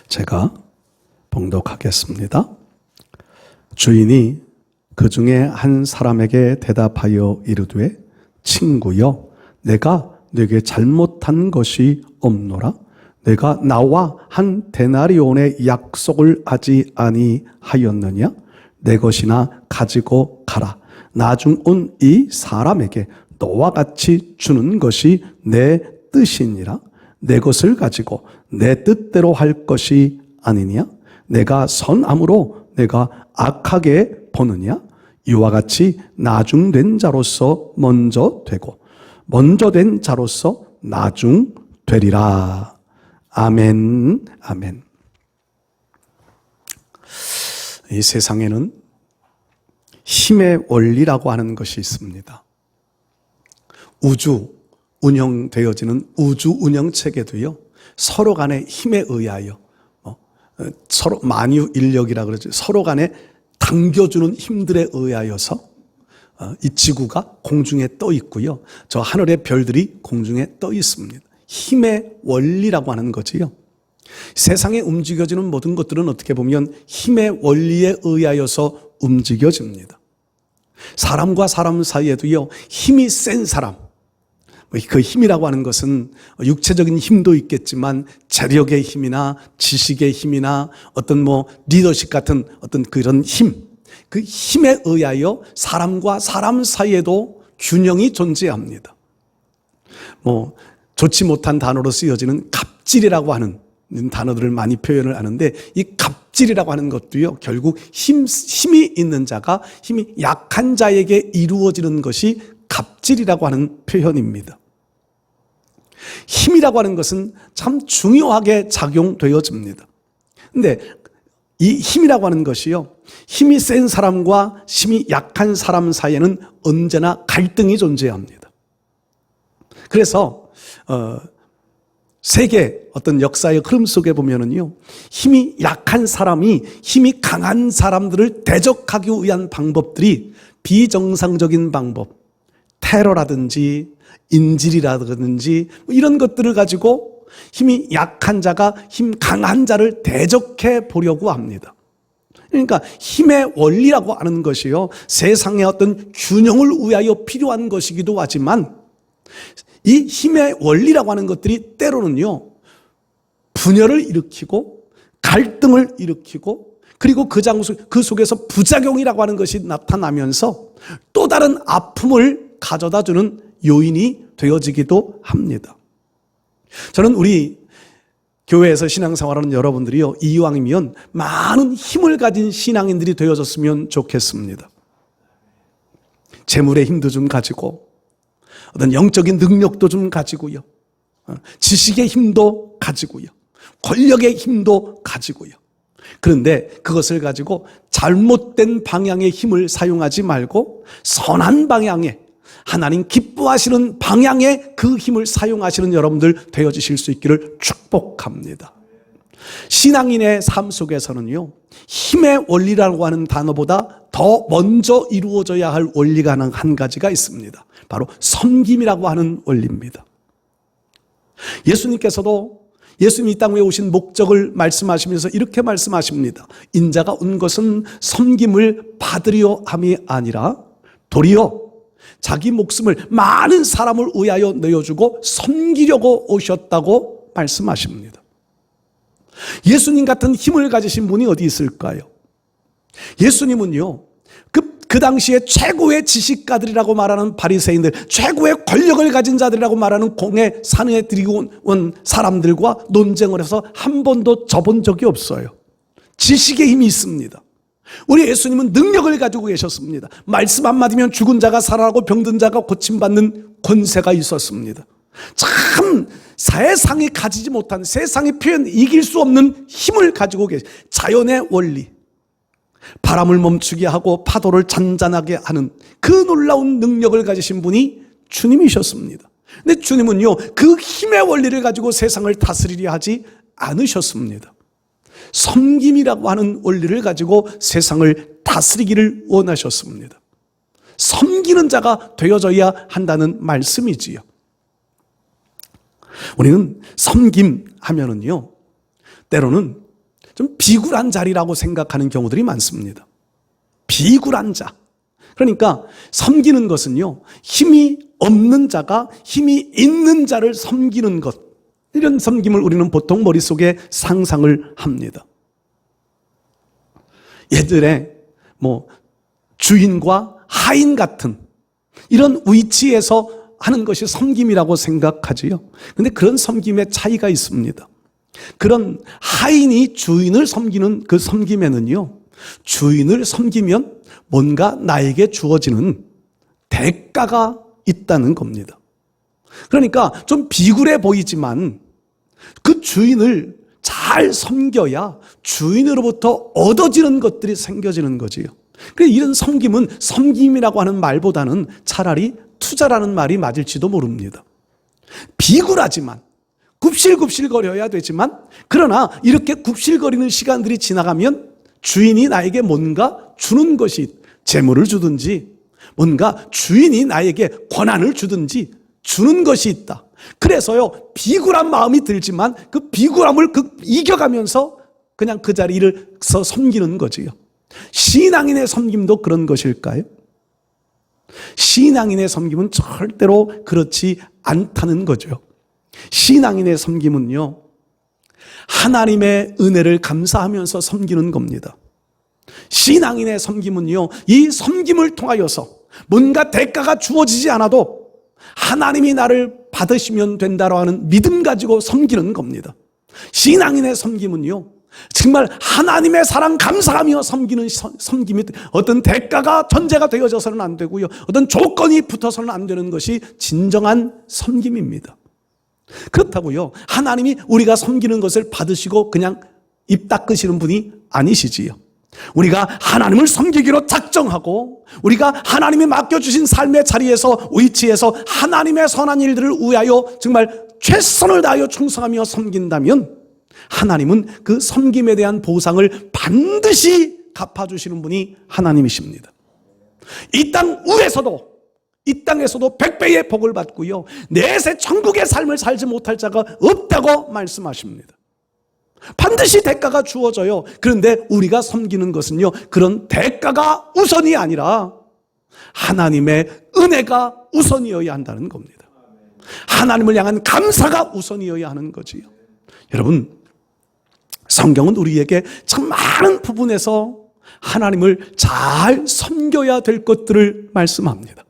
제가 봉독하겠습니다. 주인이 그 중에 한 사람에게 대답하여 이르되 친구여, 내가 네게 잘못한 것이 없노라. 내가 나와 한 데나리온의 약속을 하지 아니하였느냐? 내 것이나 가지고 가라. 나중 온 이 사람에게 너와 같이 주는 것이 내 뜻이니라. 내 것을 가지고 내 뜻대로 할 것이 아니냐? 내가 선함으로 내가 악하게 보느냐? 이와 같이 나중된 자로서 먼저 되고 먼저 된 자로서 나중 되리라. 아멘, 아멘. 이 세상에는 힘의 원리라고 하는 것이 있습니다. 우주 운영되어지는 우주 운영 체계도요, 서로 간의 힘에 의하여 서로 만유 인력이라 그러죠. 서로 간에 당겨주는 힘들에 의하여서 이 지구가 공중에 떠 있고요, 저 하늘의 별들이 공중에 떠 있습니다. 힘의 원리라고 하는 거지요. 세상에 움직여지는 모든 것들은 어떻게 보면 힘의 원리에 의하여서 움직여집니다. 사람과 사람 사이에도요, 힘이 센 사람, 그 힘이라고 하는 것은 육체적인 힘도 있겠지만 재력의 힘이나 지식의 힘이나 어떤 리더십 같은 어떤 그런 힘, 그 힘에 의하여 사람과 사람 사이에도 균형이 존재합니다. 좋지 못한 단어로 쓰여지는 갑질이라고 하는 단어들을 많이 표현을 하는데, 이 갑질이라고 하는 것도요, 결국 힘이 있는 자가 힘이 약한 자에게 이루어지는 것이 갑질이라고 하는 표현입니다. 힘이라고 하는 것은 참 중요하게 작용되어집니다. 근데 이 힘이라고 하는 것이요, 힘이 센 사람과 힘이 약한 사람 사이에는 언제나 갈등이 존재합니다. 그래서 세계 어떤 역사의 흐름 속에 보면은요, 힘이 약한 사람이 힘이 강한 사람들을 대적하기 위한 방법들이 비정상적인 방법, 테러라든지 인질이라든지 이런 것들을 가지고 힘이 약한 자가 힘 강한 자를 대적해 보려고 합니다. 그러니까 힘의 원리라고 하는 것이요, 세상의 어떤 균형을 위하여 필요한 것이기도 하지만, 이 힘의 원리라고 하는 것들이 때로는요, 분열을 일으키고 갈등을 일으키고, 그리고 그 속에서 부작용이라고 하는 것이 나타나면서 또 다른 아픔을 가져다주는 요인이 되어지기도 합니다. 저는 우리 교회에서 신앙생활하는 여러분들이요, 이왕이면 많은 힘을 가진 신앙인들이 되어졌으면 좋겠습니다. 재물의 힘도 좀 가지고, 어떤 영적인 능력도 좀 가지고요, 지식의 힘도 가지고요, 권력의 힘도 가지고요. 그런데 그것을 가지고 잘못된 방향의 힘을 사용하지 말고 선한 방향에, 하나님 기뻐하시는 방향에 그 힘을 사용하시는 여러분들 되어주실 수 있기를 축복합니다. 신앙인의 삶 속에서는요, 힘의 원리라고 하는 단어보다 더 먼저 이루어져야 할 원리가 한 가지가 있습니다. 바로 섬김이라고 하는 원리입니다. 예수님께서도 예수님이 이 땅에 오신 목적을 말씀하시면서 이렇게 말씀하십니다. 인자가 온 것은 섬김을 받으려 함이 아니라 도리어 자기 목숨을 많은 사람을 위하여 내어주고 섬기려고 오셨다고 말씀하십니다. 예수님 같은 힘을 가지신 분이 어디 있을까요? 예수님은요, 그 당시에 최고의 지식가들이라고 말하는 바리새인들, 최고의 권력을 가진 자들이라고 말하는 공회 산에 들이고 온 사람들과 논쟁을 해서 한 번도 져본 적이 없어요. 지식의 힘이 있습니다. 우리 예수님은 능력을 가지고 계셨습니다. 말씀 한마디면 죽은 자가 살아나고 병든 자가 고침받는 권세가 있었습니다. 참 세상이 가지지 못한, 세상의 표현 이길 수 없는 힘을 가지고 계신, 자연의 원리, 바람을 멈추게 하고 파도를 잔잔하게 하는 그 놀라운 능력을 가지신 분이 주님이셨습니다. 근데 주님은요, 그 힘의 원리를 가지고 세상을 다스리려 하지 않으셨습니다. 섬김이라고 하는 원리를 가지고 세상을 다스리기를 원하셨습니다. 섬기는 자가 되어져야 한다는 말씀이지요. 우리는 섬김 하면은요, 때로는 좀 비굴한 자리라고 생각하는 경우들이 많습니다. 비굴한 자. 그러니까 섬기는 것은요, 힘이 없는 자가 힘이 있는 자를 섬기는 것. 이런 섬김을 우리는 보통 머릿속에 상상을 합니다. 예전에 주인과 하인 같은 이런 위치에서 하는 것이 섬김이라고 생각하지요. 그런데 그런 섬김의 차이가 있습니다. 그런 하인이 주인을 섬기는 그 섬김에는요, 주인을 섬기면 뭔가 나에게 주어지는 대가가 있다는 겁니다. 그러니까 좀 비굴해 보이지만 그 주인을 잘 섬겨야 주인으로부터 얻어지는 것들이 생겨지는 거지요. 그래서 이런 섬김은 섬김이라고 하는 말보다는 차라리 투자라는 말이 맞을지도 모릅니다. 비굴하지만 굽실굽실거려야 되지만, 그러나 이렇게 굽실거리는 시간들이 지나가면 주인이 나에게 뭔가 주는 것이, 재물을 주든지 뭔가 주인이 나에게 권한을 주든지 주는 것이 있다. 그래서요, 비굴한 마음이 들지만 그 비굴함을 이겨가면서 그냥 그 자리에서 섬기는 거지요. 신앙인의 섬김도 그런 것일까요? 신앙인의 섬김은 절대로 그렇지 않다는 거죠. 신앙인의 섬김은요, 하나님의 은혜를 감사하면서 섬기는 겁니다. 신앙인의 섬김은요, 이 섬김을 통하여서 뭔가 대가가 주어지지 않아도 하나님이 나를 받으시면 된다고 하는 믿음 가지고 섬기는 겁니다. 신앙인의 섬김은요, 정말 하나님의 사랑 감사하며 섬기는 섬김이, 어떤 대가가 전제가 되어져서는 안 되고요, 어떤 조건이 붙어서는 안 되는 것이 진정한 섬김입니다. 그렇다고요, 하나님이 우리가 섬기는 것을 받으시고 그냥 입 닦으시는 분이 아니시지요. 우리가 하나님을 섬기기로 작정하고 우리가 하나님이 맡겨주신 삶의 자리에서, 위치에서 하나님의 선한 일들을 위하여 정말 최선을 다하여 충성하며 섬긴다면 하나님은 그 섬김에 대한 보상을 반드시 갚아주시는 분이 하나님이십니다. 이 땅에서도 100배의 복을 받고요, 내세 천국의 삶을 살지 못할 자가 없다고 말씀하십니다. 반드시 대가가 주어져요. 그런데 우리가 섬기는 것은요, 그런 대가가 우선이 아니라 하나님의 은혜가 우선이어야 한다는 겁니다. 하나님을 향한 감사가 우선이어야 하는 거지요. 여러분, 성경은 우리에게 참 많은 부분에서 하나님을 잘 섬겨야 될 것들을 말씀합니다.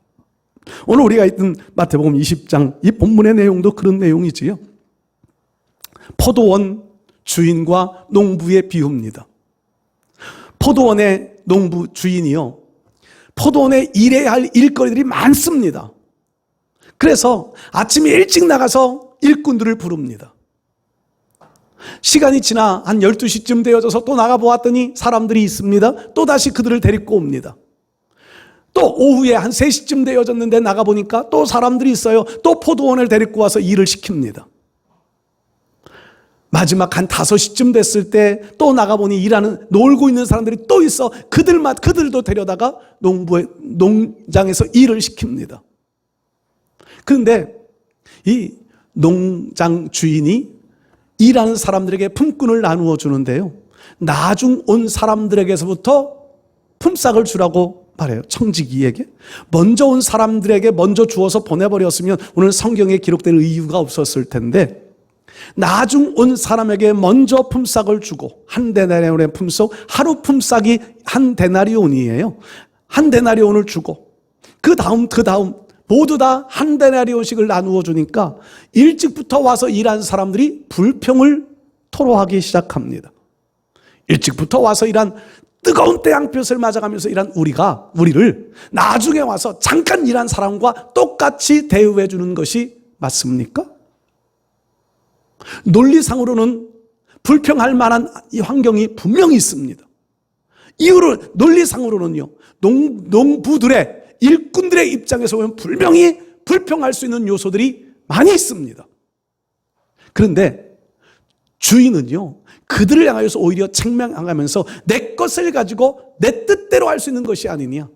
오늘 우리가 읽은 마태복음 20장, 이 본문의 내용도 그런 내용이지요. 포도원 주인과 농부의 비유입니다. 포도원의 농부 주인이요, 포도원에 일해야 할 일거리들이 많습니다. 그래서 아침에 일찍 나가서 일꾼들을 부릅니다. 시간이 지나 한 12시쯤 되어져서 또 나가보았더니 사람들이 있습니다. 또 다시 그들을 데리고 옵니다. 또 오후에 한 3시쯤 되어졌는데 나가보니까 또 사람들이 있어요. 또 포도원을 데리고 와서 일을 시킵니다. 마지막 한 5시쯤 됐을 때 또 나가보니 놀고 있는 사람들이 또 있어. 그들도 데려다가 농장에서 일을 시킵니다. 그런데 이 농장 주인이 일하는 사람들에게 품꾼을 나누어 주는데요, 나중 온 사람들에게서부터 품삯을 주라고 말해요. 청지기에게. 먼저 온 사람들에게 먼저 주어서 보내버렸으면 오늘 성경에 기록될 이유가 없었을 텐데, 나중 온 사람에게 먼저 품삯을 주고, 한 데나리온의 품삯, 하루 품삯이 한 데나리온이에요. 한 데나리온을 주고 그 다음 모두 다 한 데나리온씩을 나누어 주니까 일찍부터 와서 일한 사람들이 불평을 토로하기 시작합니다. 일찍부터 와서 일한, 뜨거운 태양볕을 맞아가면서 일한 우리를 나중에 와서 잠깐 일한 사람과 똑같이 대우해 주는 것이 맞습니까? 논리상으로는 불평할 만한 이 환경이 분명히 있습니다. 이유를 논리상으로는요, 농부들의, 일꾼들의 입장에서 보면 분명히 불평할 수 있는 요소들이 많이 있습니다. 그런데 주인은요, 그들을 향하여서 오히려 책망하면서 내 것을 가지고 내 뜻대로 할 수 있는 것이 아니냐,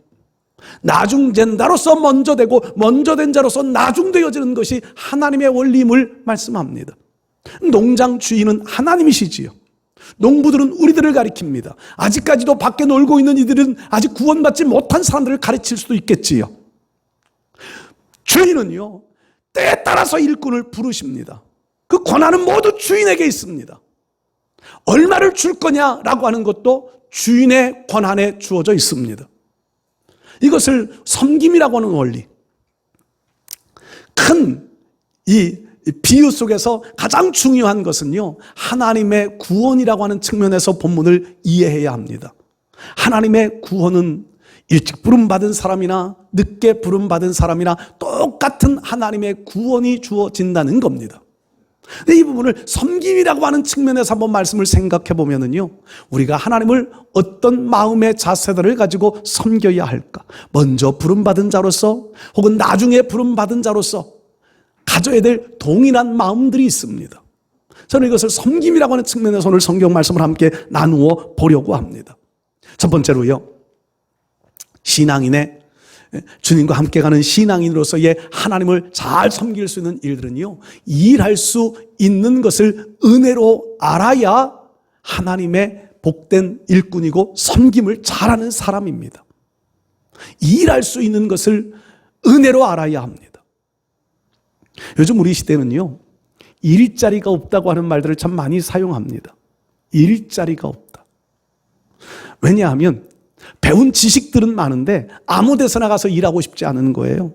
나중된 자로서 먼저 되고 먼저 된 자로서 나중되어지는 것이 하나님의 원리임을 말씀합니다. 농장 주인은 하나님이시지요. 농부들은 우리들을 가리킵니다. 아직까지도 밖에 놀고 있는 이들은 아직 구원받지 못한 사람들을 가르칠 수도 있겠지요. 주인은요, 때에 따라서 일꾼을 부르십니다. 그 권한은 모두 주인에게 있습니다. 얼마를 줄 거냐라고 하는 것도 주인의 권한에 주어져 있습니다. 이것을 섬김이라고 하는 원리, 큰 이 비유 속에서 가장 중요한 것은요, 하나님의 구원이라고 하는 측면에서 본문을 이해해야 합니다. 하나님의 구원은 일찍 부름받은 사람이나 늦게 부름받은 사람이나 똑같은 하나님의 구원이 주어진다는 겁니다. 근데 이 부분을 섬김이라고 하는 측면에서 한번 말씀을 생각해 보면은요, 우리가 하나님을 어떤 마음의 자세들을 가지고 섬겨야 할까? 먼저 부름받은 자로서 혹은 나중에 부름받은 자로서 가져야 될 동일한 마음들이 있습니다. 저는 이것을 섬김이라고 하는 측면에서 오늘 성경 말씀을 함께 나누어 보려고 합니다. 첫 번째로요, 신앙인의, 주님과 함께 가는 신앙인으로서의 하나님을 잘 섬길 수 있는 일들은요, 일할 수 있는 것을 은혜로 알아야 하나님의 복된 일꾼이고 섬김을 잘하는 사람입니다. 일할 수 있는 것을 은혜로 알아야 합니다. 요즘 우리 시대는요, 일자리가 없다고 하는 말들을 참 많이 사용합니다. 일자리가 없다. 왜냐하면 배운 지식들은 많은데 아무 데서나 가서 일하고 싶지 않은 거예요.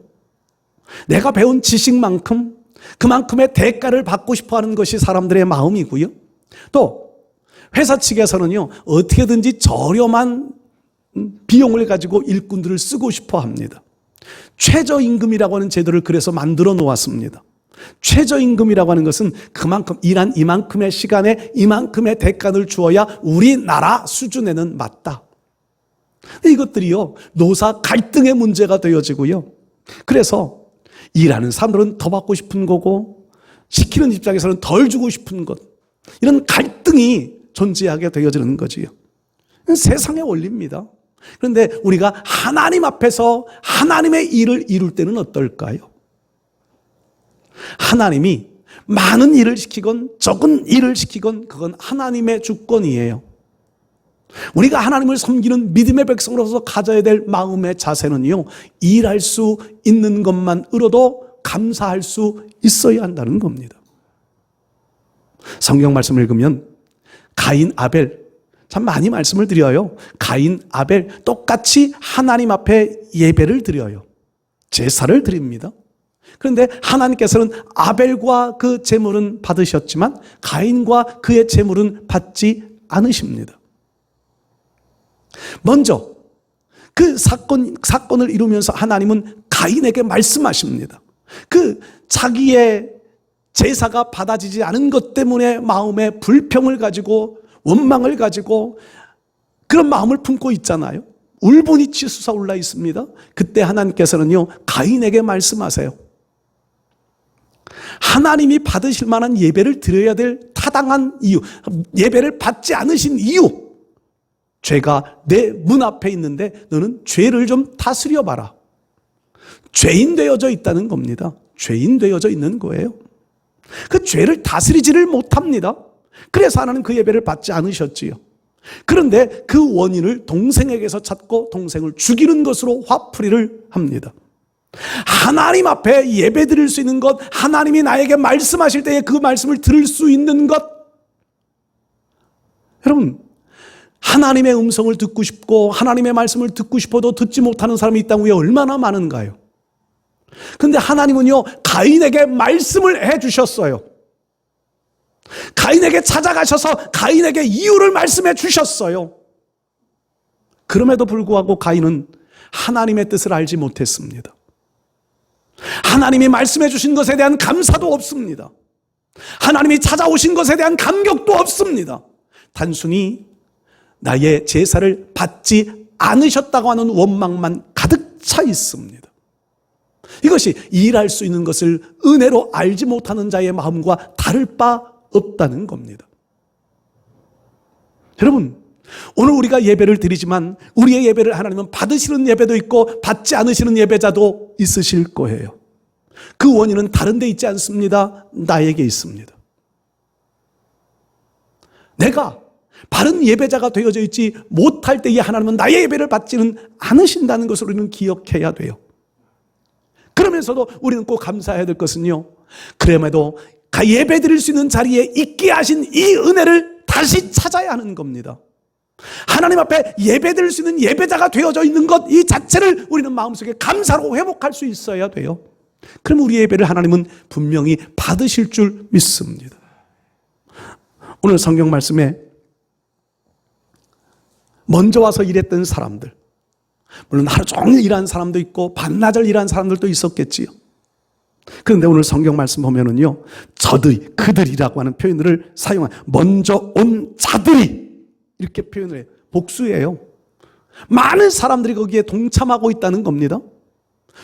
내가 배운 지식만큼 그만큼의 대가를 받고 싶어 하는 것이 사람들의 마음이고요. 또 회사 측에서는요, 어떻게든지 저렴한 비용을 가지고 일꾼들을 쓰고 싶어 합니다. 최저임금이라고 하는 제도를 그래서 만들어 놓았습니다. 최저임금이라고 하는 것은 그만큼 일한 이만큼의 시간에 이만큼의 대가를 주어야 우리나라 수준에는 맞다. 이것들이요, 노사 갈등의 문제가 되어지고요. 그래서 일하는 사람들은 더 받고 싶은 거고 시키는 입장에서는 덜 주고 싶은 것, 이런 갈등이 존재하게 되어지는 거지요. 세상의 원리입니다. 그런데 우리가 하나님 앞에서 하나님의 일을 이룰 때는 어떨까요? 하나님이 많은 일을 시키건 적은 일을 시키건 그건 하나님의 주권이에요. 우리가 하나님을 섬기는 믿음의 백성으로서 가져야 될 마음의 자세는요, 일할 수 있는 것만으로도 감사할 수 있어야 한다는 겁니다. 성경 말씀을 읽으면 가인, 아벨, 참 많이 말씀을 드려요. 가인, 아벨 똑같이 하나님 앞에 예배를 드려요. 제사를 드립니다. 그런데 하나님께서는 아벨과 그 제물은 받으셨지만 가인과 그의 제물은 받지 않으십니다. 먼저 그 사건을 이루면서 하나님은 가인에게 말씀하십니다. 그 자기의 제사가 받아지지 않은 것 때문에 마음에 불평을 가지고 원망을 가지고 그런 마음을 품고 있잖아요. 울분이 치솟아 올라 있습니다. 그때 하나님께서는요, 가인에게 말씀하세요. 하나님이 받으실 만한 예배를 드려야 될 타당한 이유, 예배를 받지 않으신 이유, 죄가 내 문 앞에 있는데 너는 죄를 좀 다스려 봐라. 죄인 되어져 있다는 겁니다. 죄인 되어져 있는 거예요. 그 죄를 다스리지를 못합니다. 그래서 하나님 그 예배를 받지 않으셨지요. 그런데 그 원인을 동생에게서 찾고 동생을 죽이는 것으로 화풀이를 합니다. 하나님 앞에 예배 드릴 수 있는 것, 하나님이 나에게 말씀하실 때에 그 말씀을 들을 수 있는 것, 여러분, 하나님의 음성을 듣고 싶고 하나님의 말씀을 듣고 싶어도 듣지 못하는 사람이 이 땅 위에 얼마나 많은가요? 그런데 하나님은요, 가인에게 말씀을 해주셨어요. 가인에게 찾아가셔서 가인에게 이유를 말씀해 주셨어요. 그럼에도 불구하고 가인은 하나님의 뜻을 알지 못했습니다. 하나님이 말씀해 주신 것에 대한 감사도 없습니다. 하나님이 찾아오신 것에 대한 감격도 없습니다. 단순히 나의 제사를 받지 않으셨다고 하는 원망만 가득 차 있습니다. 이것이 일할 수 있는 것을 은혜로 알지 못하는 자의 마음과 다를 바 없다는 겁니다. 여러분, 오늘 우리가 예배를 드리지만 우리의 예배를 하나님은 받으시는 예배도 있고 받지 않으시는 예배자도 있으실 거예요. 그 원인은 다른 데 있지 않습니다. 나에게 있습니다. 내가 바른 예배자가 되어져 있지 못할 때에 하나님은 나의 예배를 받지는 않으신다는 것을 우리는 기억해야 돼요. 그러면서도 우리는 꼭 감사해야 될 것은요, 그럼에도 예배 드릴 수 있는 자리에 있게 하신 이 은혜를 다시 찾아야 하는 겁니다. 하나님 앞에 예배 드릴 수 있는 예배자가 되어져 있는 것 이 자체를 우리는 마음속에 감사로 회복할 수 있어야 돼요. 그럼 우리 예배를 하나님은 분명히 받으실 줄 믿습니다. 오늘 성경 말씀에 먼저 와서 일했던 사람들, 물론 하루 종일 일한 사람도 있고 반나절 일한 사람들도 있었겠지요. 그런데 오늘 성경 말씀 보면은요, 저들이, 그들이라고 하는 표현을 사용한, 먼저 온 자들이 이렇게 표현을 해요. 복수예요. 많은 사람들이 거기에 동참하고 있다는 겁니다.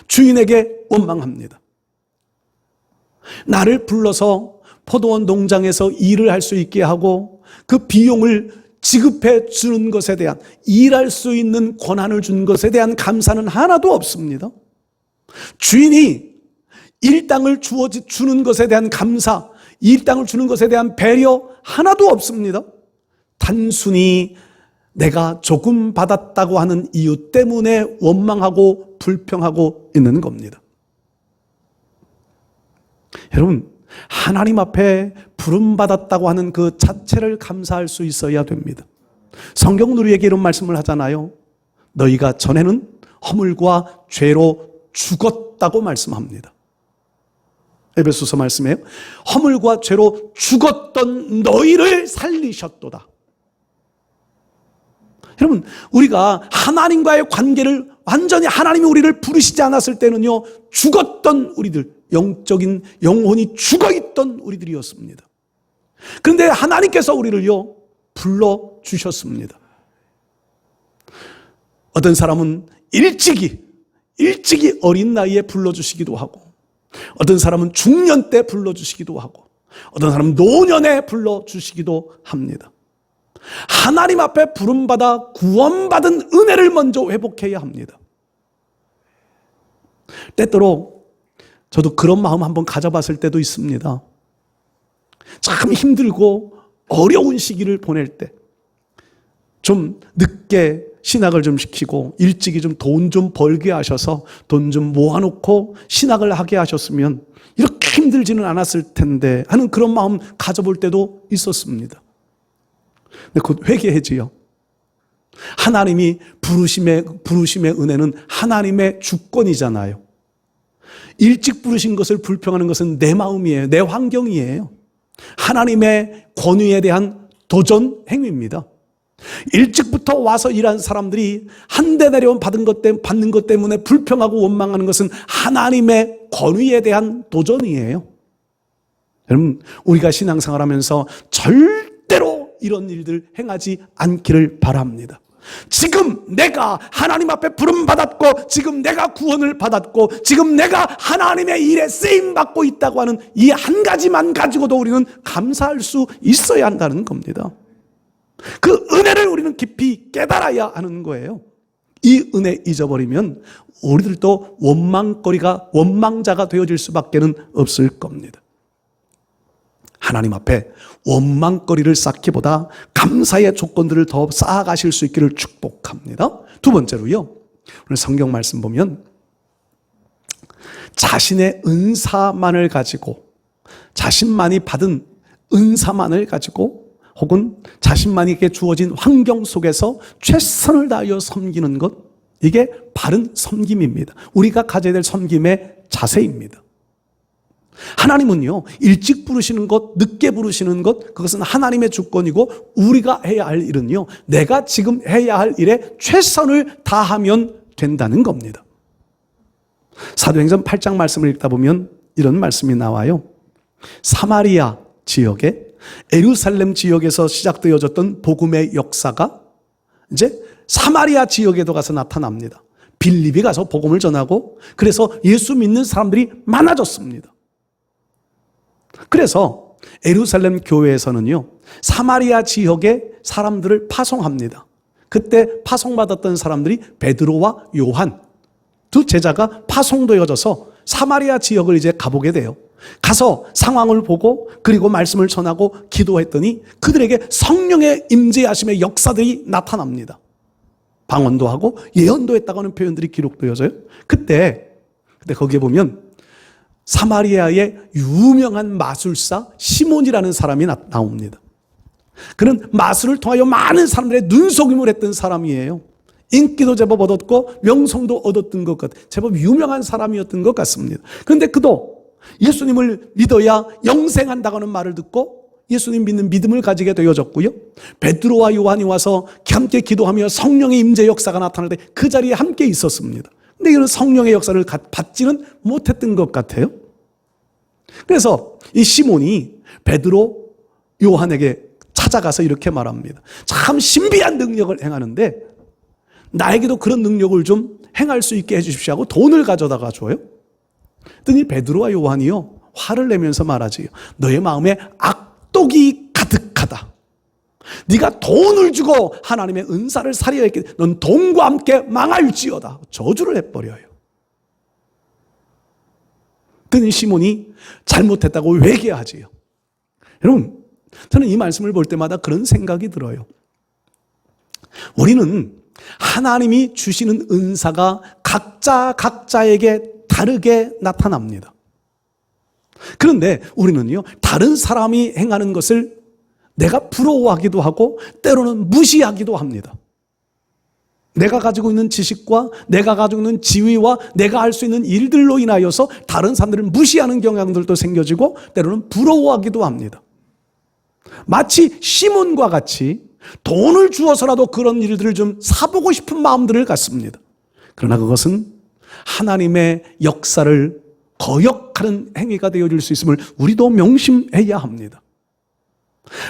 주인에게 원망합니다. 나를 불러서 포도원 농장에서 일을 할 수 있게 하고 그 비용을 지급해 주는 것에 대한, 일할 수 있는 권한을 준 것에 대한 감사는 하나도 없습니다. 주인이 일당을 주는 것에 대한 감사, 일당을 주는 것에 대한 배려 하나도 없습니다. 단순히 내가 조금 받았다고 하는 이유 때문에 원망하고 불평하고 있는 겁니다. 여러분, 하나님 앞에 부름받았다고 하는 그 자체를 감사할 수 있어야 됩니다. 성경은 우리에게 이런 말씀을 하잖아요. 너희가 전에는 허물과 죄로 죽었다고 말씀합니다. 에베소서 말씀이에요. 허물과 죄로 죽었던 너희를 살리셨도다. 여러분, 우리가 하나님과의 관계를 완전히 하나님이 우리를 부르시지 않았을 때는요, 죽었던 우리들, 영적인 영혼이 죽어있던 우리들이었습니다. 그런데 하나님께서 우리를요, 불러주셨습니다. 어떤 사람은 일찍이 어린 나이에 불러주시기도 하고, 어떤 사람은 중년 때 불러주시기도 하고, 어떤 사람은 노년에 불러주시기도 합니다. 하나님 앞에 부름받아 구원받은 은혜를 먼저 회복해야 합니다. 때때로 저도 그런 마음 한번 가져봤을 때도 있습니다. 참 힘들고 어려운 시기를 보낼 때, 좀 늦게 신학을 좀 시키고 일찍이 좀 돈 좀 벌게 하셔서 돈 좀 모아놓고 신학을 하게 하셨으면 이렇게 힘들지는 않았을 텐데 하는 그런 마음 가져볼 때도 있었습니다. 근데 곧 회개해지요. 하나님이 부르심의 은혜는 하나님의 주권이잖아요. 일찍 부르신 것을 불평하는 것은 내 마음이에요. 내 환경이에요. 하나님의 권위에 대한 도전 행위입니다. 일찍부터 와서 일한 사람들이 한 대 내려온 받는 것 때문에 불평하고 원망하는 것은 하나님의 권위에 대한 도전이에요. 여러분, 우리가 신앙생활하면서 절대로 이런 일들 행하지 않기를 바랍니다. 지금 내가 하나님 앞에 부름받았고, 지금 내가 구원을 받았고, 지금 내가 하나님의 일에 쓰임받고 있다고 하는 이 한 가지만 가지고도 우리는 감사할 수 있어야 한다는 겁니다. 그 은혜를 우리는 깊이 깨달아야 하는 거예요. 이 은혜 잊어버리면 우리들도 원망자가 되어질 수밖에 없을 겁니다. 하나님 앞에 원망거리를 쌓기보다 감사의 조건들을 더 쌓아가실 수 있기를 축복합니다. 두 번째로요, 오늘 성경 말씀 보면 자신의 은사만을 가지고, 자신만이 받은 은사만을 가지고, 혹은 자신만에게 주어진 환경 속에서 최선을 다하여 섬기는 것, 이게 바른 섬김입니다. 우리가 가져야 될 섬김의 자세입니다. 하나님은요, 일찍 부르시는 것, 늦게 부르시는 것, 그것은 하나님의 주권이고, 우리가 해야 할 일은요, 내가 지금 해야 할 일에 최선을 다하면 된다는 겁니다. 사도행전 8장 말씀을 읽다 보면 이런 말씀이 나와요. 사마리아 지역에, 예루살렘 지역에서 시작되어졌던 복음의 역사가 이제 사마리아 지역에도 가서 나타납니다. 빌립이 가서 복음을 전하고, 그래서 예수 믿는 사람들이 많아졌습니다. 그래서 예루살렘 교회에서는요, 사마리아 지역의 사람들을 파송합니다. 그때 파송받았던 사람들이 베드로와 요한 두 제자가 파송되어져서 사마리아 지역을 이제 가보게 돼요. 가서 상황을 보고 그리고 말씀을 전하고 기도했더니 그들에게 성령의 임재하심의 역사들이 나타납니다. 방언도 하고 예언도 했다고 하는 표현들이 기록되어져요. 그때 거기에 보면 사마리아의 유명한 마술사 시몬이라는 사람이 나옵니다. 그는 마술을 통하여 많은 사람들의 눈속임을 했던 사람이에요. 인기도 제법 얻었고 명성도 얻었던 것 같아요. 제법 유명한 사람이었던 것 같습니다. 그런데 그도 예수님을 믿어야 영생한다고 하는 말을 듣고 예수님 믿는 믿음을 가지게 되어졌고요. 베드로와 요한이 와서 함께 기도하며 성령의 임재 역사가 나타날 때 그 자리에 함께 있었습니다. 근데 이는 성령의 역사를 받지는 못했던 것 같아요. 그래서 이 시몬이 베드로, 요한에게 찾아가서 이렇게 말합니다. 참 신비한 능력을 행하는데 나에게도 그런 능력을 좀 행할 수 있게 해주십시오 하고 돈을 가져다가 줘요. 그랬더니 베드로와 요한이요 화를 내면서 말하지요. 너의 마음에 악독이 가득하다. 네가 돈을 주고 하나님의 은사를 살려야 했기 때문에 넌 돈과 함께 망할지어다. 저주를 해버려요. 그랬더니 시몬이 잘못했다고 회개하지요. 여러분, 저는 이 말씀을 볼 때마다 그런 생각이 들어요. 우리는 하나님이 주시는 은사가 각자에게 다르게 나타납니다. 그런데 우리는요, 다른 사람이 행하는 것을 내가 부러워하기도 하고 때로는 무시하기도 합니다. 내가 가지고 있는 지식과 내가 가지고 있는 지위와 내가 할 수 있는 일들로 인하여서 다른 사람들을 무시하는 경향들도 생겨지고 때로는 부러워하기도 합니다. 마치 시몬과 같이 돈을 주어서라도 그런 일들을 좀 사보고 싶은 마음들을 갖습니다. 그러나 그것은 하나님의 역사를 거역하는 행위가 되어질 수 있음을 우리도 명심해야 합니다.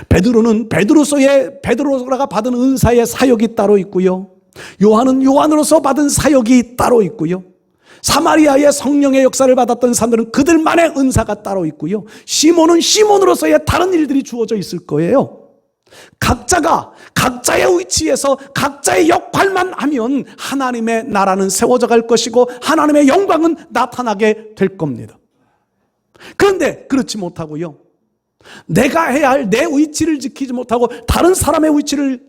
베드로는 베드로가 받은 은사의 사역이 따로 있고요. 요한은 요한으로서 받은 사역이 따로 있고요. 사마리아의 성령의 역사를 받았던 사람들은 그들만의 은사가 따로 있고요. 시몬은 시몬으로서의 다른 일들이 주어져 있을 거예요. 각자가 각자의 위치에서 각자의 역할만 하면 하나님의 나라는 세워져 갈 것이고 하나님의 영광은 나타나게 될 겁니다. 그런데 그렇지 못하고요. 내가 해야 할 내 위치를 지키지 못하고 다른 사람의 위치를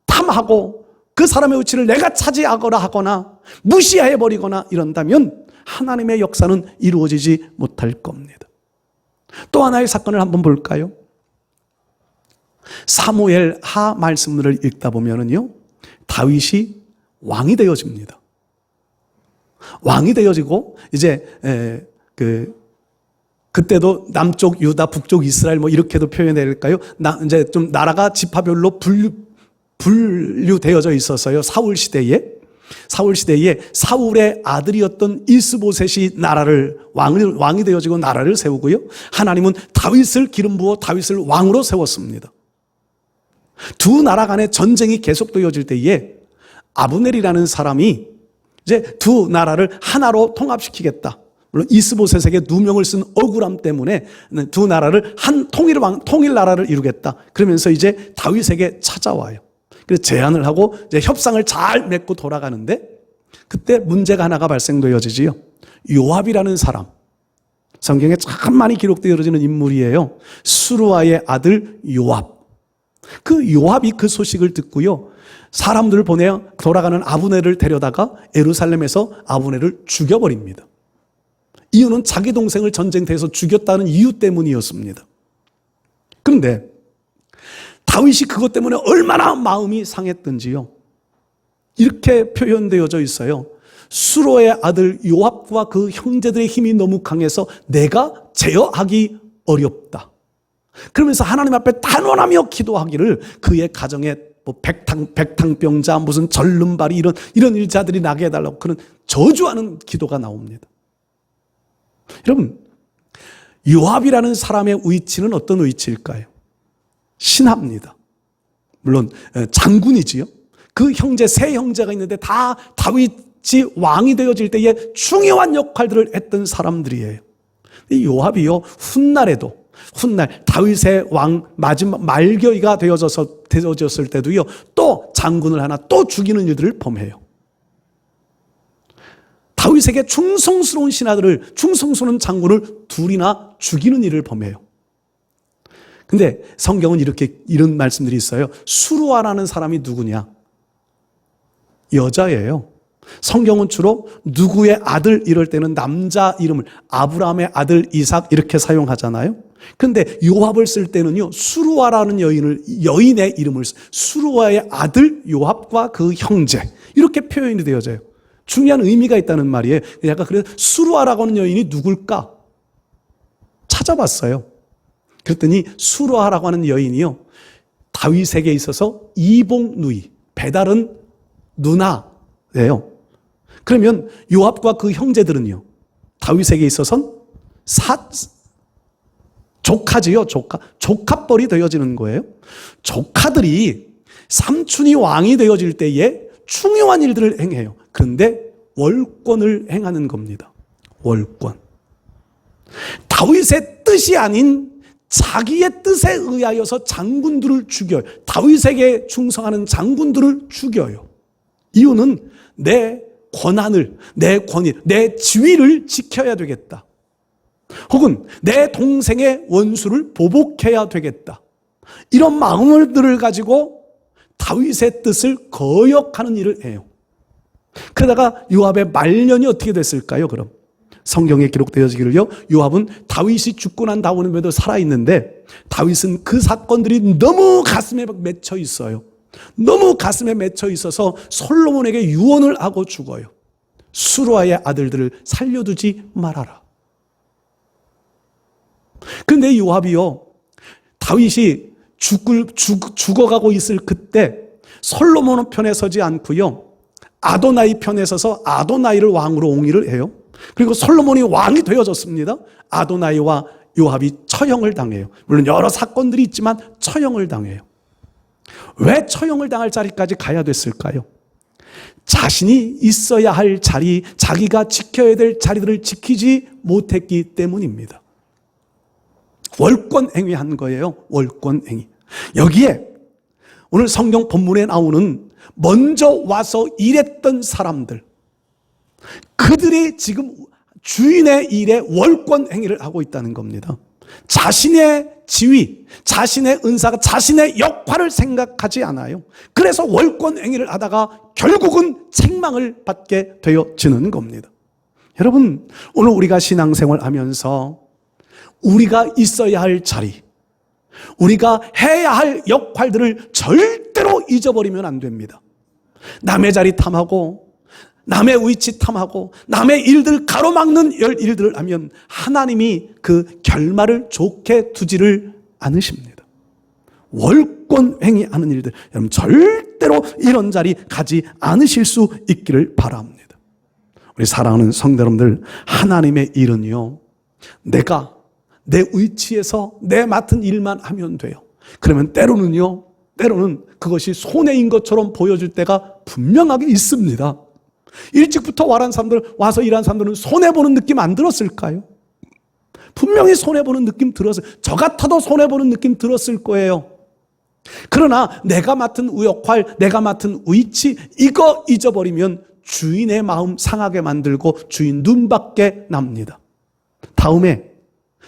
탐하고 그 사람의 위치를 내가 차지하거나 하거나 무시해버리거나 이런다면 하나님의 역사는 이루어지지 못할 겁니다. 또 하나의 사건을 한번 볼까요? 사무엘 하 말씀들을 읽다 보면은요, 다윗이 왕이 되어집니다. 왕이 되어지고 이제 그때도 남쪽 유다, 북쪽 이스라엘 뭐 이렇게도 표현해야 될까요? 이제 좀 나라가 지파별로 분류되어져 있었어요. 사울 시대에 사울의 아들이었던 이스보셋이 왕이 되어지고 나라를 세우고요. 하나님은 다윗을 기름 부어 다윗을 왕으로 세웠습니다. 두 나라 간의 전쟁이 계속되어질 때에 아브넬이라는 사람이 이제 두 나라를 하나로 통합시키겠다. 물론 이스보셋에게 누명을 쓴 억울함 때문에 두 나라를 한 통일 나라를 이루겠다. 그러면서 이제 다윗에게 찾아와요. 그래서 제안을 하고 이제 협상을 잘 맺고 돌아가는데 그때 문제가 하나가 발생되어지지요. 요압이라는 사람, 성경에 참 많이 기록되어지는 인물이에요. 수루아의 아들 요압. 그 요압이 그 소식을 듣고요, 사람들을 보내어 돌아가는 아브넬을 데려다가 예루살렘에서 아브넬을 죽여버립니다. 이유는 자기 동생을 전쟁터에서 죽였다는 이유 때문이었습니다. 그런데 다윗이 그것 때문에 얼마나 마음이 상했던지요, 이렇게 표현되어져 있어요. 수로의 아들 요압과 그 형제들의 힘이 너무 강해서 내가 제어하기 어렵다. 그러면서 하나님 앞에 단원하며 기도하기를 그의 가정에 뭐 백탕병자, 무슨 절름발이 이런 일자들이 나게 해달라고 그런 저주하는 기도가 나옵니다. 여러분, 요압이라는 사람의 위치는 어떤 위치일까요? 신하입니다. 물론 장군이지요. 그 형제, 세 형제가 있는데 다 다윗이 왕이 되어질 때에 중요한 역할들을 했던 사람들이에요. 이 요압이요, 훗날 다윗의 왕 마지막 말겨이가 되어졌을 때도요, 또 장군을 하나 또 죽이는 일들을 범해요. 다윗에게 충성스러운 신하들을, 충성스러운 장군을 둘이나 죽이는 일을 범해요. 근데 성경은 이런 말씀들이 있어요. 수루아라는 사람이 누구냐? 여자예요. 성경은 주로 누구의 아들 이럴 때는 남자 이름을 아브라함의 아들 이삭 이렇게 사용하잖아요. 근데 요압을 쓸 때는요, 수루아라는 여인의 이름을 수루아의 아들 요압과 그 형제 이렇게 표현이 되어져요. 중요한 의미가 있다는 말이에요. 약간 그래서 수루아라고 하는 여인이 누굴까? 찾아봤어요. 그랬더니 수루아라고 하는 여인이요, 다윗에게 있어서 이복 누이, 배다른 누나예요. 그러면 요압과 그 형제들은요, 다윗에게 있어서는 조카지요, 조카뻘이 되어지는 거예요. 조카들이 삼촌이 왕이 되어질 때에 중요한 일들을 행해요. 그런데 월권을 행하는 겁니다. 월권. 다윗의 뜻이 아닌 자기의 뜻에 의하여서 장군들을 죽여요. 다윗에게 충성하는 장군들을 죽여요. 이유는 내 권한을, 내 권위, 내 지위를 지켜야 되겠다. 혹은 내 동생의 원수를 보복해야 되겠다. 이런 마음들을 가지고 다윗의 뜻을 거역하는 일을 해요. 그러다가 요압의 말년이 어떻게 됐을까요? 그럼 성경에 기록되어지기를요, 요압은 다윗이 죽고 난 다음에도 살아있는데 다윗은 그 사건들이 너무 가슴에 맺혀 있어요. 너무 가슴에 맺혀 있어서 솔로몬에게 유언을 하고 죽어요. 수루아의 아들들을 살려두지 말아라. 그런데 요압이요, 다윗이 죽어가고 있을 그때 솔로몬 편에 서지 않고요, 아도나이 편에 서서 아도나이를 왕으로 옹의를 해요. 그리고 솔로몬이 왕이 되어졌습니다. 아도나이와 요압이 처형을 당해요. 물론 여러 사건들이 있지만 처형을 당해요. 왜 처형을 당할 자리까지 가야 됐을까요? 자신이 있어야 할 자리, 자기가 지켜야 될 자리들을 지키지 못했기 때문입니다. 월권행위 한 거예요. 월권행위. 여기에 오늘 성경 본문에 나오는 먼저 와서 일했던 사람들, 그들이 지금 주인의 일에 월권행위를 하고 있다는 겁니다. 자신의 지위, 자신의 은사가, 자신의 역할을 생각하지 않아요. 그래서 월권행위를 하다가 결국은 책망을 받게 되어지는 겁니다. 여러분, 오늘 우리가 신앙생활 하면서 우리가 있어야 할 자리, 우리가 해야 할 역할들을 절대로 잊어버리면 안 됩니다. 남의 자리 탐하고 남의 위치 탐하고 남의 일들 가로막는 일들을 하면 하나님이 그 결말을 좋게 두지를 않으십니다. 월권행위하는 일들, 여러분 절대로 이런 자리 가지 않으실 수 있기를 바랍니다. 우리 사랑하는 성도 여러분들, 하나님의 일은요, 내가 내 위치에서 내 맡은 일만 하면 돼요. 그러면 때로는 그것이 손해인 것처럼 보여질 때가 분명하게 있습니다. 일찍부터 와서 일한 사람들은 손해보는 느낌 안 들었을까요? 분명히 손해보는 느낌 들었어요. 저 같아도 손해보는 느낌 들었을 거예요. 그러나 내가 맡은 역할, 내가 맡은 위치, 이거 잊어버리면 주인의 마음 상하게 만들고 주인 눈밖에 납니다. 다음에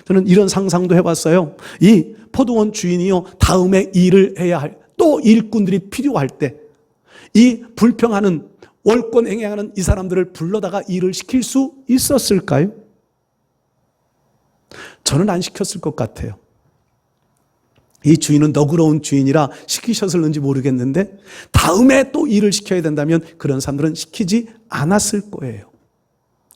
저는 이런 상상도 해봤어요. 이 포도원 주인이요, 다음에 일을 해야 할, 또 일꾼들이 필요할 때 이 불평하는, 월권 행위하는 이 사람들을 불러다가 일을 시킬 수 있었을까요? 저는 안 시켰을 것 같아요. 이 주인은 너그러운 주인이라 시키셨을는지 모르겠는데 다음에 또 일을 시켜야 된다면 그런 사람들은 시키지 않았을 거예요.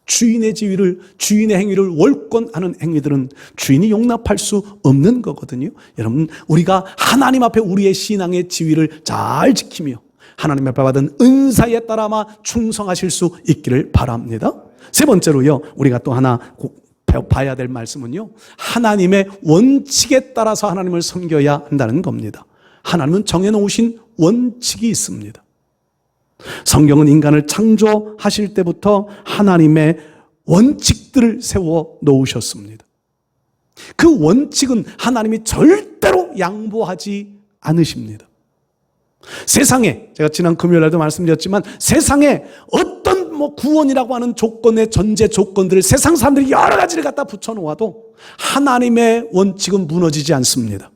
주인의 지위를, 주인의 행위를 월권하는 행위들은 주인이 용납할 수 없는 거거든요. 여러분, 우리가 하나님 앞에 우리의 신앙의 지위를 잘 지키며 하나님 앞에 받은 은사에 따라만 충성하실 수 있기를 바랍니다. 세 번째로요, 우리가 또 하나 봐야 될 말씀은요, 하나님의 원칙에 따라서 하나님을 섬겨야 한다는 겁니다. 하나님은 정해놓으신 원칙이 있습니다. 성경은 인간을 창조하실 때부터 하나님의 원칙들을 세워 놓으셨습니다. 그 원칙은 하나님이 절대로 양보하지 않으십니다. 세상에, 제가 지난 금요일에도 말씀드렸지만, 세상에 어떤 구원이라고 하는 조건의 전제 조건들을 세상 사람들이 여러 가지를 갖다 붙여놓아도 하나님의 원칙은 무너지지 않습니다.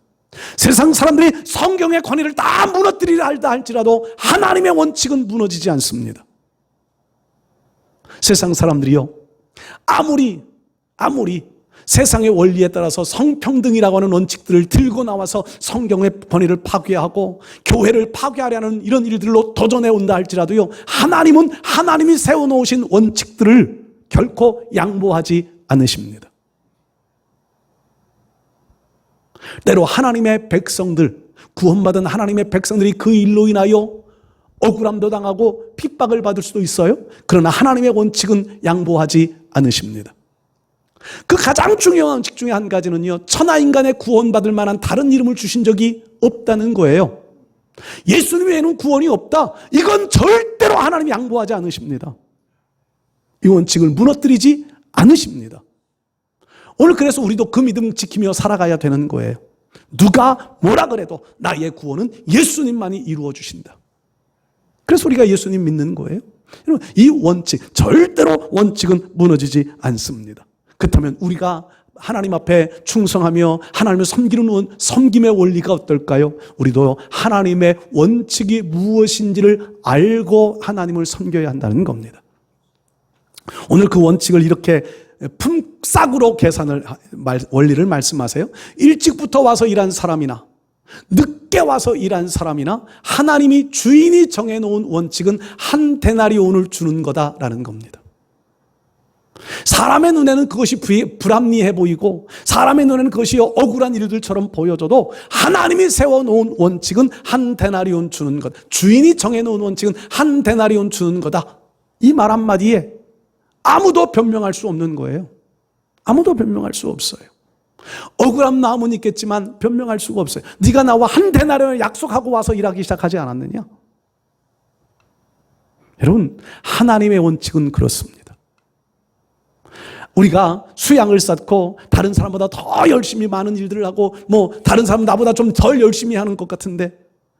세상 사람들이 성경의 권위를 다 무너뜨리려 한다 할지라도 하나님의 원칙은 무너지지 않습니다. 세상 사람들이요, 아무리 세상의 원리에 따라서 성평등이라고 하는 원칙들을 들고 나와서 성경의 권위를 파괴하고 교회를 파괴하려는 이런 일들로 도전해 온다 할지라도요, 하나님은 하나님이 세워놓으신 원칙들을 결코 양보하지 않으십니다. 때로 하나님의 백성들, 구원받은 하나님의 백성들이 그 일로 인하여 억울함도 당하고 핍박을 받을 수도 있어요. 그러나 하나님의 원칙은 양보하지 않으십니다. 그 가장 중요한 원칙 중에 한 가지는요, 천하인간의 구원받을 만한 다른 이름을 주신 적이 없다는 거예요. 예수님 외에는 구원이 없다. 이건 절대로 하나님이 양보하지 않으십니다. 이 원칙을 무너뜨리지 않으십니다. 오늘 그래서 우리도 그 믿음 지키며 살아가야 되는 거예요. 누가 뭐라 그래도 나의 구원은 예수님만이 이루어 주신다. 그래서 우리가 예수님 믿는 거예요. 이 원칙, 절대로 원칙은 무너지지 않습니다. 그렇다면 우리가 하나님 앞에 충성하며 하나님을 섬기는 섬김의 원리가 어떨까요? 우리도 하나님의 원칙이 무엇인지를 알고 하나님을 섬겨야 한다는 겁니다. 오늘 그 원칙을 이렇게 품삯으로 원리를 말씀하세요. 일찍부터 와서 일한 사람이나 늦게 와서 일한 사람이나 하나님이 주인이 정해놓은 원칙은 한 데나리온을 주는 거다라는 겁니다. 사람의 눈에는 그것이 불합리해 보이고 사람의 눈에는 그것이 억울한 일들처럼 보여져도 하나님이 세워놓은 원칙은 한 데나리온 주는 것, 주인이 정해놓은 원칙은 한 데나리온 주는 거다. 이 말 한마디에 아무도 변명할 수 없는 거예요. 아무도 변명할 수 없어요. 억울한 마음은 있겠지만 변명할 수가 없어요. 네가 나와 한 데나리온을 약속하고 와서 일하기 시작하지 않았느냐? 여러분, 하나님의 원칙은 그렇습니다. 우리가 수양을 쌓고 다른 사람보다 더 열심히 많은 일들을 하고 다른 사람 나보다 좀 덜 열심히 하는 것 같은데,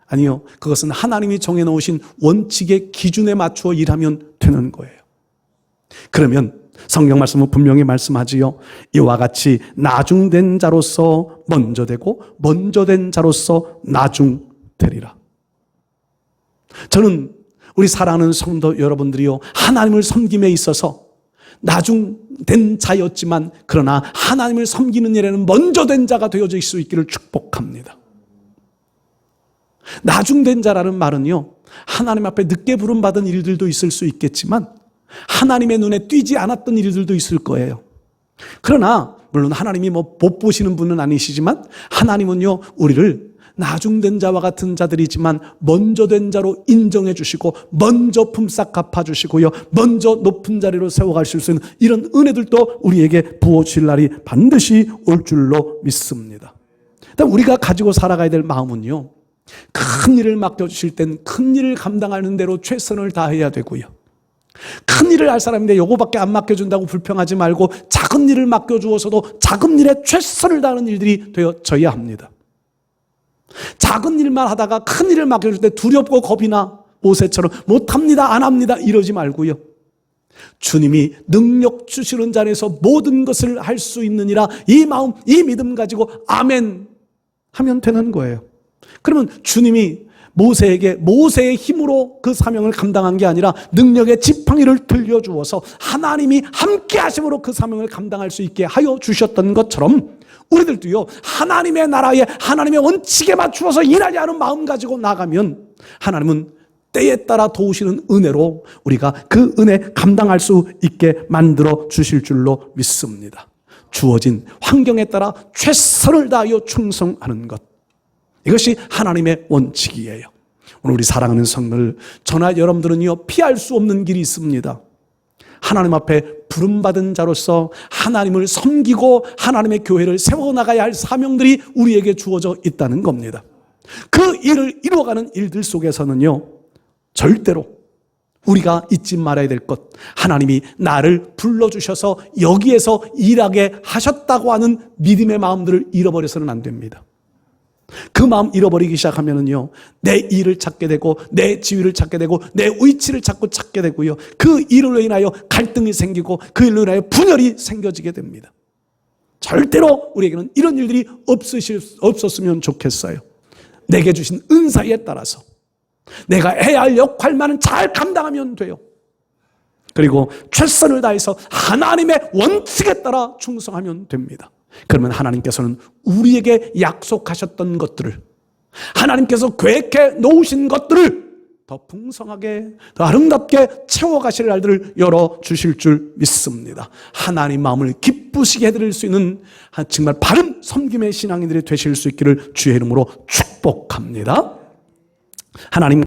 아니요, 그것은 하나님이 정해놓으신 원칙의 기준에 맞추어 일하면 되는 거예요. 그러면 성경 말씀은 분명히 말씀하지요. 이와 같이 나중된 자로서 먼저 되고 먼저 된 자로서 나중되리라. 저는 우리 사랑하는 성도 여러분들이요, 하나님을 섬김에 있어서 나중된 자였지만 그러나 하나님을 섬기는 일에는 먼저 된 자가 되어질 수 있기를 축복합니다. 나중된 자라는 말은요, 하나님 앞에 늦게 부름받은 일들도 있을 수 있겠지만 하나님의 눈에 띄지 않았던 일들도 있을 거예요. 그러나 물론 하나님이 못 보시는 분은 아니시지만 하나님은요, 우리를 나중된 자와 같은 자들이지만 먼저 된 자로 인정해 주시고 먼저 품삯 갚아주시고요, 먼저 높은 자리로 세워가실 수 있는 이런 은혜들도 우리에게 부어주실 날이 반드시 올 줄로 믿습니다. 일단 우리가 가지고 살아가야 될 마음은요, 큰 일을 맡겨주실 땐 큰 일을 감당하는 대로 최선을 다해야 되고요, 큰 일을 할 사람인데 요거밖에 안 맡겨준다고 불평하지 말고 작은 일을 맡겨주어서도 작은 일에 최선을 다하는 일들이 되어져야 합니다. 작은 일만 하다가 큰 일을 맡겨줄 때 두렵고 겁이 나 모세처럼 못합니다, 안 합니다 이러지 말고요, 주님이 능력 주시는 자리에서 모든 것을 할 수 있느니라 이 마음, 이 믿음 가지고 아멘 하면 되는 거예요. 그러면 주님이 모세에게 모세의 힘으로 그 사명을 감당한 게 아니라 능력의 지팡이를 들려주어서 하나님이 함께 하심으로 그 사명을 감당할 수 있게 하여 주셨던 것처럼 우리들도요, 하나님의 나라에 하나님의 원칙에 맞추어서 일하려 하는 마음 가지고 나가면 하나님은 때에 따라 도우시는 은혜로 우리가 그 은혜 감당할 수 있게 만들어 주실 줄로 믿습니다. 주어진 환경에 따라 최선을 다하여 충성하는 것, 이것이 하나님의 원칙이에요. 오늘 우리 사랑하는 성도들, 저나 여러분들은요, 피할 수 없는 길이 있습니다. 하나님 앞에 부름받은 자로서 하나님을 섬기고 하나님의 교회를 세워나가야 할 사명들이 우리에게 주어져 있다는 겁니다. 그 일을 이루어가는 일들 속에서는요, 절대로 우리가 잊지 말아야 될 것, 하나님이 나를 불러주셔서 여기에서 일하게 하셨다고 하는 믿음의 마음들을 잃어버려서는 안 됩니다. 그 마음 잃어버리기 시작하면은요, 내 일을 찾게 되고, 내 지위를 찾게 되고, 내 위치를 자꾸 찾게 되고요, 그 일로 인하여 갈등이 생기고, 그 일로 인하여 분열이 생겨지게 됩니다. 절대로 우리에게는 이런 일들이 없었으면 좋겠어요. 내게 주신 은사에 따라서 내가 해야 할 역할만은 잘 감당하면 돼요. 그리고 최선을 다해서 하나님의 원칙에 따라 충성하면 됩니다. 그러면 하나님께서는 우리에게 약속하셨던 것들을, 하나님께서 계획해 놓으신 것들을 더 풍성하게, 더 아름답게 채워가실 날들을 열어주실 줄 믿습니다. 하나님 마음을 기쁘시게 해드릴 수 있는 정말 바른 섬김의 신앙인들이 되실 수 있기를 주의 이름으로 축복합니다. 하나님